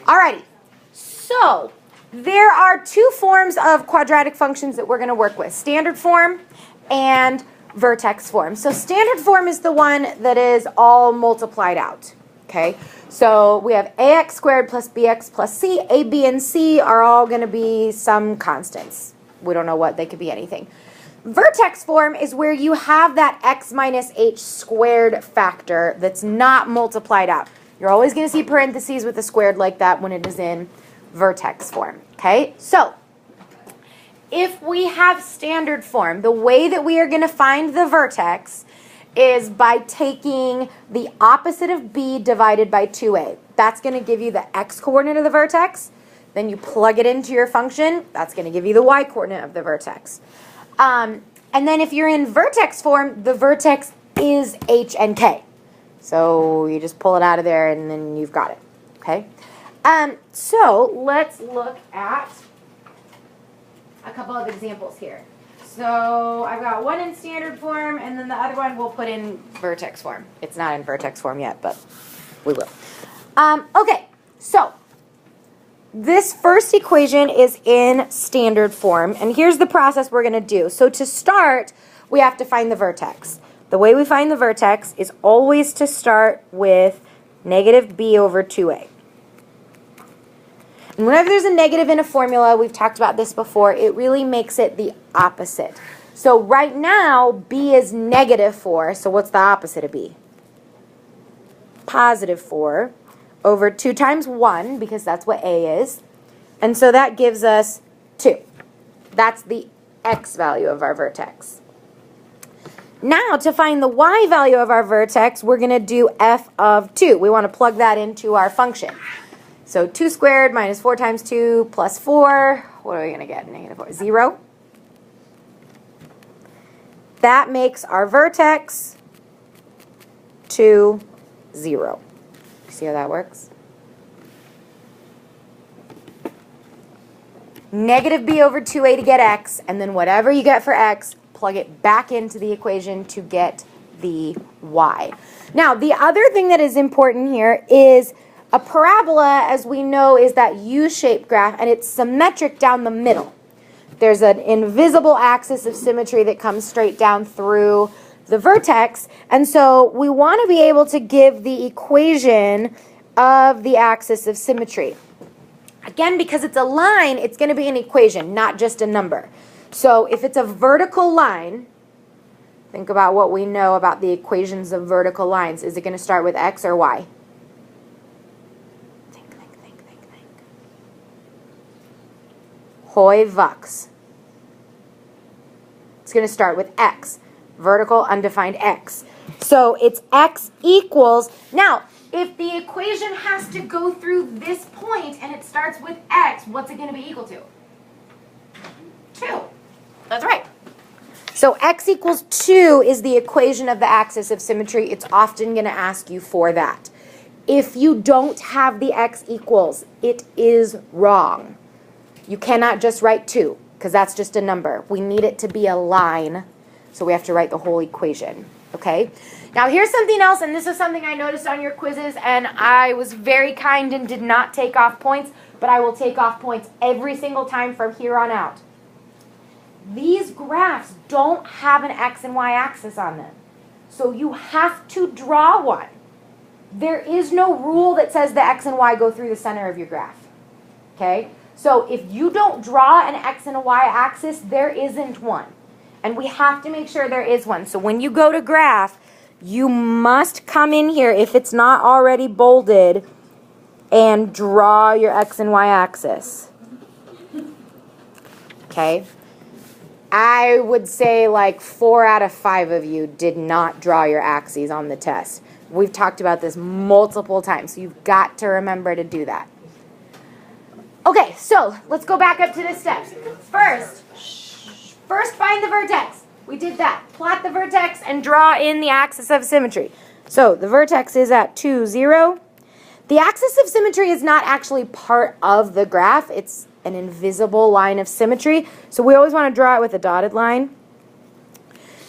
Alrighty, so there are two forms of quadratic functions that we're going to work with, standard form and vertex form. So standard form is the one that is all multiplied out, okay? So we have ax squared plus bx plus c. A, b, and c are all going to be some constants. We don't know what, they could be anything. Vertex form is where you have that x minus h squared factor that's not multiplied out. You're always going to see parentheses with a squared like that when it is in vertex form, okay? So, if we have standard form, the way that we are going to find the vertex is by taking the opposite of b divided by 2a. That's going to give you the x-coordinate of the vertex. Then you plug it into your function. That's going to give you the y-coordinate of the vertex. And then if you're in vertex form, the vertex is h and k. So you just pull it out of there and then you've got it, okay? So let's look at a couple of examples here. So I've got one in standard form and then the other one we'll put in vertex form. It's not in vertex form yet, but we will. Okay, so this first equation is in standard form, and here's the process we're going to do. So to start, we have to find the vertex. The way we find the vertex is always to start with negative b over 2a. And whenever there's a negative in a formula, we've talked about this before, it really makes it the opposite. So right now, b is negative 4, so what's the opposite of b? Positive 4 over 2 times 1, because that's what a is. And so that gives us 2. That's the x value of our vertex. Now, to find the y value of our vertex, we're going to do f of 2. We want to plug that into our function. So 2 squared minus 4 times 2 plus 4. What are we going to get? Negative 4. 0. That makes our vertex 2, 0. See how that works? Negative b over 2a to get x, and then whatever you get for x, plug it back into the equation to get the y. Now, the other thing that is important here is a parabola, as we know, is that U-shaped graph, and it's symmetric down the middle. There's an invisible axis of symmetry that comes straight down through the vertex, and so we want to be able to give the equation of the axis of symmetry. Again, because it's a line, it's going to be an equation, not just a number. So if it's a vertical line, think about what we know about the equations of vertical lines. Is it going to start with x or y? Think. Hoi vux. It's going to start with x. Vertical, undefined x. So it's x equals, now, if the equation has to go through this point and it starts with x, what's it going to be equal to? 2. That's right. So x equals 2 is the equation of the axis of symmetry. It's often going to ask you for that. If you don't have the x equals, it is wrong. You cannot just write 2, because that's just a number. We need it to be a line. So we have to write the whole equation, okay? Now here's something else, and this is something I noticed on your quizzes, and I was very kind and did not take off points, but I will take off points every single time from here on out. These graphs don't have an x and y axis on them, so you have to draw one. There is no rule that says the x and y go through the center of your graph, okay? So if you don't draw an x and a y axis, there isn't one. And we have to make sure there is one. So when you go to graph, you must come in here, if it's not already bolded, and draw your x and y axis. Okay? I would say like 4 out of 5 of you did not draw your axes on the test. We've talked about this multiple times, so you've got to remember to do that. Okay, so let's go back up to the steps. First, find the vertex. We did that. Plot the vertex and draw in the axis of symmetry. So the vertex is at 2, 0. The axis of symmetry is not actually part of the graph. It's an invisible line of symmetry. So we always want to draw it with a dotted line.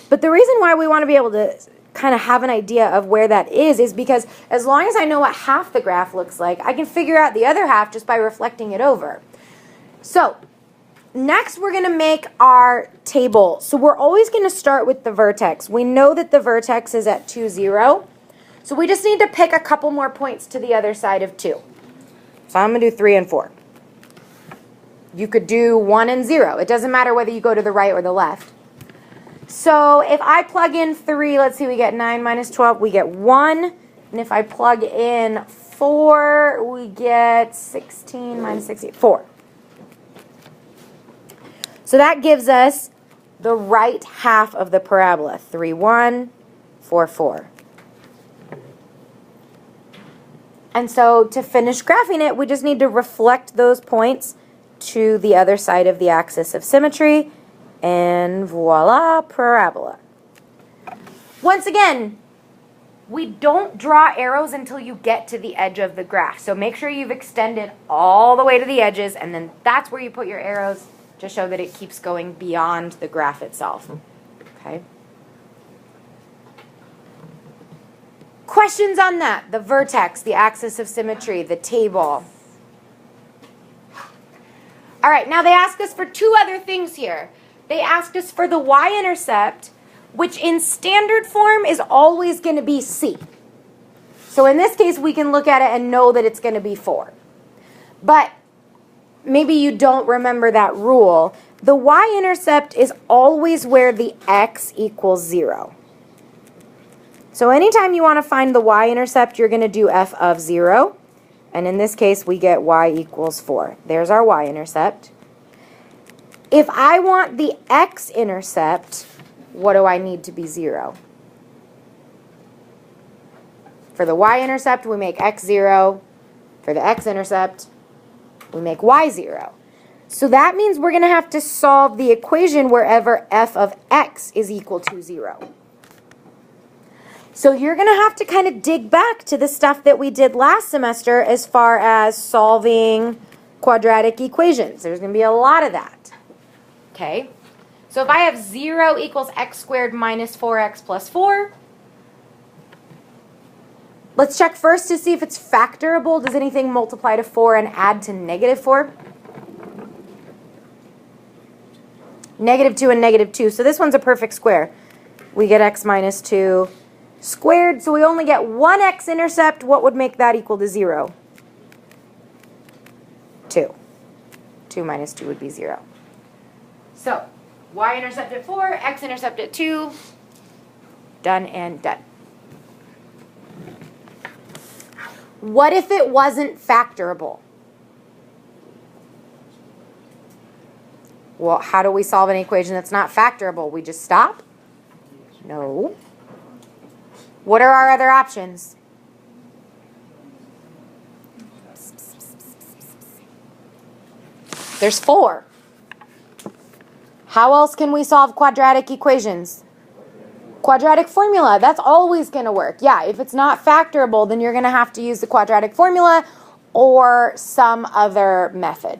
But the reason why we want to be able to kind of have an idea of where that is because as long as I know what half the graph looks like, I can figure out the other half just by reflecting it over. So next we're going to make our table. So we're always going to start with the vertex. We know that the vertex is at 2, 0. So we just need to pick a couple more points to the other side of 2. So I'm going to do 3 and 4. You could do 1 and 0. It doesn't matter whether you go to the right or the left. So if I plug in 3, let's see, we get 9 minus 12, we get 1. And if I plug in 4, we get 16 minus 16, 4. So that gives us the right half of the parabola, 3, 1, 4, 4. And so to finish graphing it, we just need to reflect those points to the other side of the axis of symmetry, and voila, parabola. Once again, we don't draw arrows until you get to the edge of the graph. So make sure you've extended all the way to the edges, and then that's where you put your arrows to show that it keeps going beyond the graph itself. Okay? Questions on that? The vertex, the axis of symmetry, the table. All right, now they asked us for 2 other things here. They asked us for the y-intercept, which in standard form is always going to be c. So in this case, we can look at it and know that it's going to be 4. But maybe you don't remember that rule. The y-intercept is always where the x equals 0. So anytime you want to find the y-intercept, you're going to do f of 0. And in this case, we get y equals 4. There's our y-intercept. If I want the x-intercept, what do I need to be 0? For the y-intercept, we make x 0. For the x-intercept, we make y 0. So that means we're going to have to solve the equation wherever f of x is equal to 0. So you're going to have to kind of dig back to the stuff that we did last semester as far as solving quadratic equations. There's going to be a lot of that. Okay? So if I have 0 equals x squared minus 4x plus 4, let's check first to see if it's factorable. Does anything multiply to 4 and add to negative 4? Negative 2 and negative 2. So this one's a perfect square. We get x minus 2 squared. So we only get one x-intercept. What would make that equal to 0? 2. 2 minus 2 would be 0. So y-intercept at 4, x-intercept at 2. Done and done. What if it wasn't factorable? Well, how do we solve an equation that's not factorable? We just stop? No. What are our other options? There's 4. How else can we solve quadratic equations? Quadratic formula. That's always going to work. Yeah, if it's not factorable, then you're going to have to use the quadratic formula or some other method.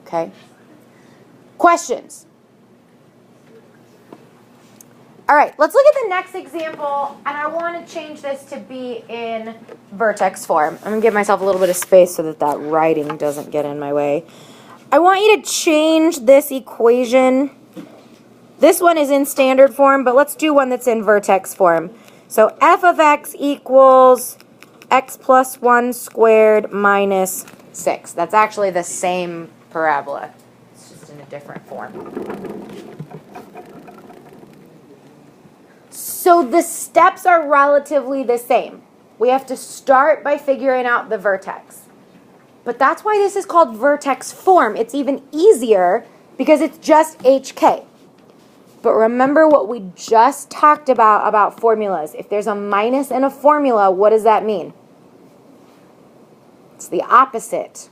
Okay? Questions? All right, let's look at the next example, and I want to change this to be in vertex form. I'm going to give myself a little bit of space so that that writing doesn't get in my way. I want you to change this equation. This one is in standard form, but let's do one that's in vertex form. So f of x equals x plus 1 squared minus 6. That's actually the same parabola. It's just in a different form. So the steps are relatively the same. We have to start by figuring out the vertex. But that's why this is called vertex form. It's even easier because it's just HK. But remember what we just talked about formulas. If there's a minus in a formula, what does that mean? It's the opposite.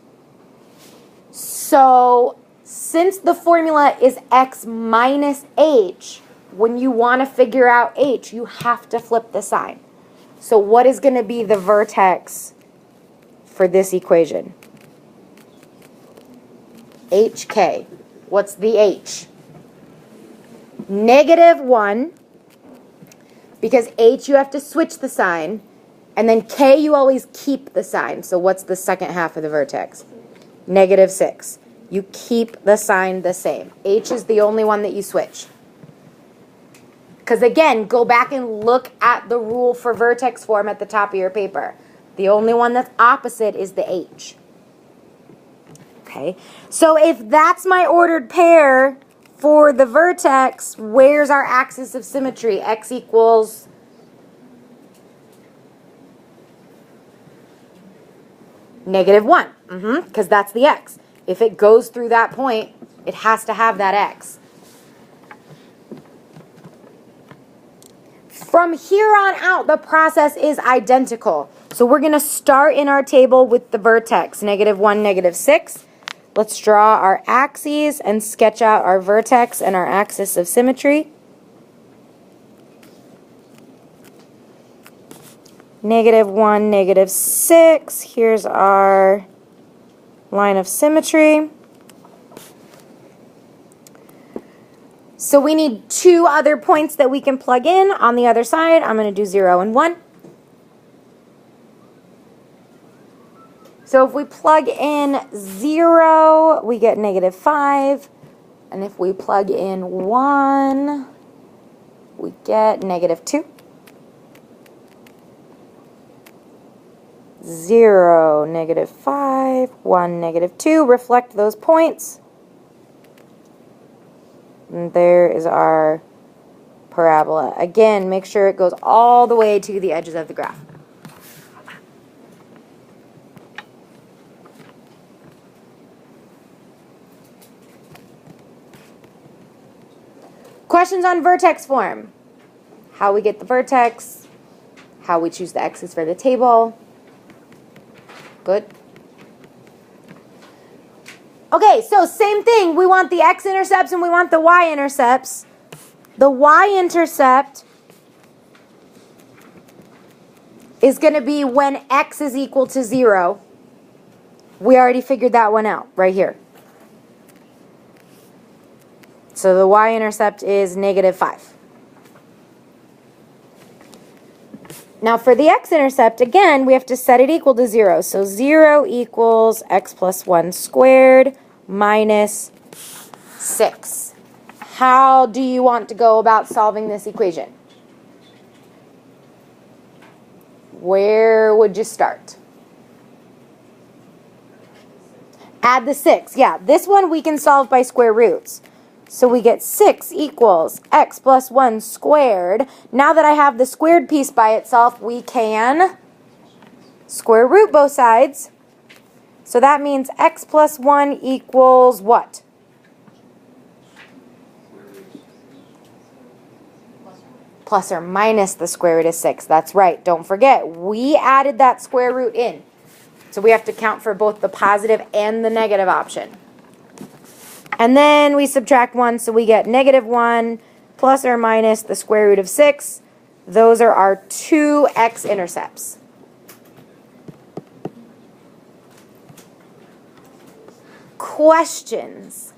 So since the formula is x minus h, when you want to figure out h, you have to flip the sign. So what is going to be the vertex for this equation? HK. What's the h? Negative 1. Because H, you have to switch the sign. And then K, you always keep the sign. So what's the second half of the vertex? -6. You keep the sign the same. H is the only one that you switch. Because again, go back and look at the rule for vertex form at the top of your paper. The only one that's opposite is the H. Okay, so if that's my ordered pair for the vertex, where's our axis of symmetry? X equals -1, because that's the X. If it goes through that point, it has to have that X. From here on out, the process is identical. So we're going to start in our table with the vertex, -1, -6. Let's draw our axes and sketch out our vertex and our axis of symmetry. -1, -6. Here's our line of symmetry. So we need 2 other points that we can plug in on the other side. I'm going to do 0 and 1. So if we plug in 0, we get -5. And if we plug in 1, we get -2. 0, -5, 1, -2. Reflect those points. And there is our parabola. Again, make sure it goes all the way to the edges of the graph. Questions on vertex form. How we get the vertex, how we choose the x's for the table. Good. Okay, so same thing. We want the x-intercepts and we want the y-intercepts. The y-intercept is going to be when x is equal to 0. We already figured that one out right here. So the y-intercept is -5. Now for the x-intercept, again, we have to set it equal to 0. So 0 equals x plus 1 squared minus 6. How do you want to go about solving this equation? Where would you start? Add the 6. Yeah, this one we can solve by square roots. So we get 6 equals x plus 1 squared. Now that I have the squared piece by itself, we can square root both sides. So that means x plus 1 equals what? Plus or minus the square root of 6. That's right. Don't forget, we added that square root in. So we have to count for both the positive and the negative option. And then we subtract 1, so we get -1 plus or minus the square root of 6. Those are our 2 x-intercepts. Questions?